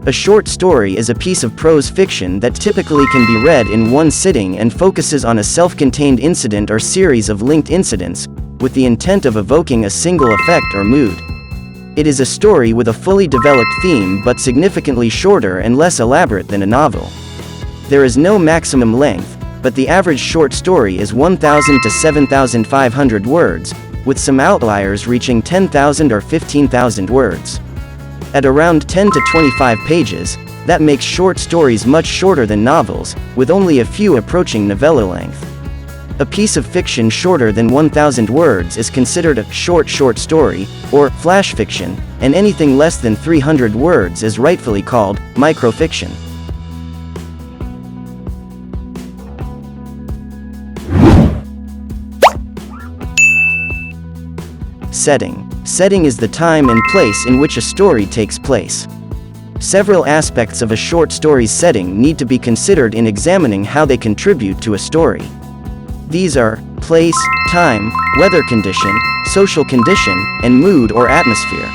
A short story is a piece of prose fiction that typically can be read in one sitting and focuses on a self-contained incident or series of linked incidents, with the intent of evoking a single effect or mood. It is a story with a fully developed theme but significantly shorter and less elaborate than a novel. There is no maximum length, but the average short story is 1,000 to 7,500 words, with some outliers reaching 10,000 or 15,000 words. At around 10 to 25 pages, that makes short stories much shorter than novels, with only a few approaching novella length. A piece of fiction shorter than 1,000 words is considered a short story, or flash fiction, and anything less than 300 words is rightfully called microfiction. Setting. Setting is the time and place in which a story takes place. Several aspects of a short story's setting need to be considered in examining how they contribute to a story. These are place, time, weather condition, social condition, and mood or atmosphere.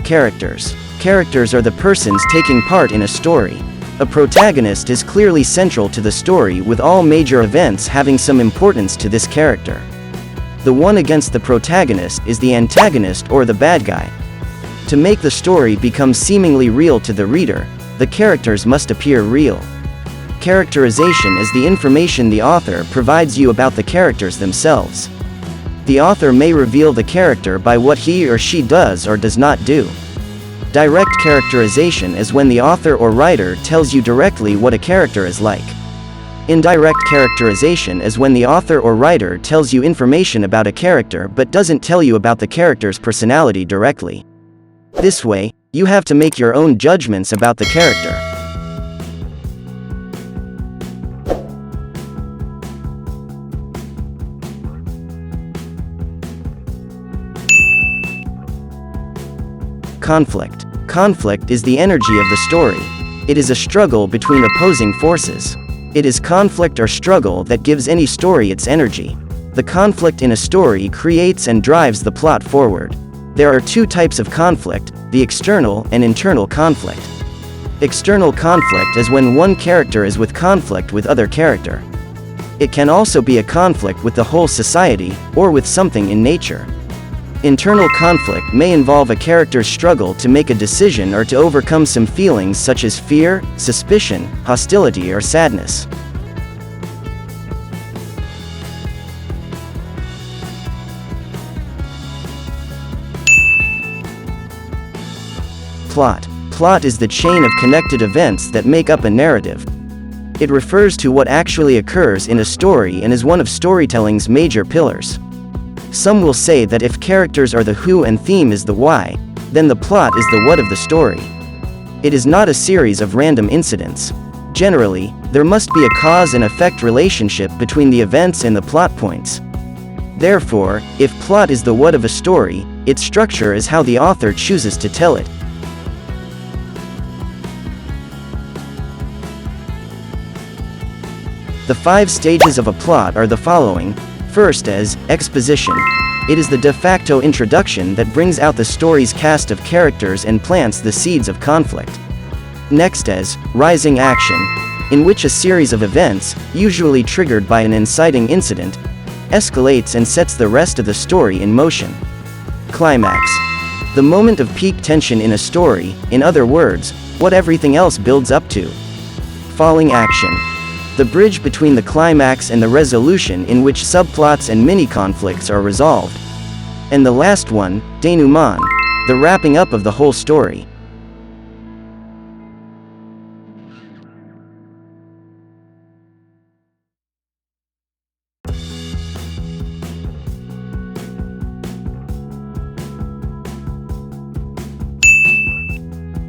Characters. Characters are the persons taking part in a story. A protagonist is clearly central to the story, with all major events having some importance to this character. The one against the protagonist is the antagonist or the bad guy. To make the story become seemingly real to the reader, the characters must appear real. Characterization is the information the author provides you about the characters themselves. The author may reveal the character by what he or she does or does not do. Direct characterization is when the author or writer tells you directly what a character is like. Indirect characterization is when the author or writer tells you information about a character but doesn't tell you about the character's personality directly. This way, you have to make your own judgments about the character. Conflict. Conflict is the energy of the story. It is a struggle between opposing forces. It is conflict or struggle that gives any story its energy. The conflict in a story creates and drives the plot forward. There are two types of conflict, the external and internal conflict. External conflict is when one character is with conflict with other character. It can also be a conflict with the whole society, or with something in nature. Internal conflict may involve a character's struggle to make a decision or to overcome some feelings such as fear, suspicion, hostility, or sadness. Plot. Plot is the chain of connected events that make up a narrative. It refers to what actually occurs in a story and is one of storytelling's major pillars. Some will say that if characters are the who and theme is the why, then the plot is the what of the story. It is not a series of random incidents. Generally, there must be a cause and effect relationship between the events and the plot points. Therefore, if plot is the what of a story, its structure is how the author chooses to tell it. The 5 stages of a plot are the following. First as exposition. It is the de facto introduction that brings out the story's cast of characters and plants the seeds of conflict. Next as rising action, in which a series of events, usually triggered by an inciting incident, escalates and sets the rest of the story in motion. Climax. The moment of peak tension in a story, in other words, what everything else builds up to. Falling action. The bridge between the climax and the resolution in which subplots and mini-conflicts are resolved. And the last one, denouement, the wrapping up of the whole story.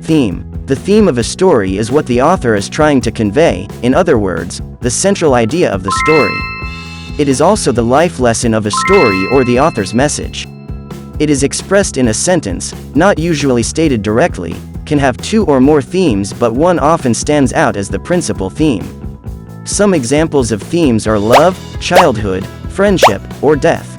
Theme. The theme of a story is what the author is trying to convey, in other words, the central idea of the story. It is also the life lesson of a story or the author's message. It is expressed in a sentence, not usually stated directly, can have 2 or more themes, but one often stands out as the principal theme. Some examples of themes are love, childhood, friendship, or death.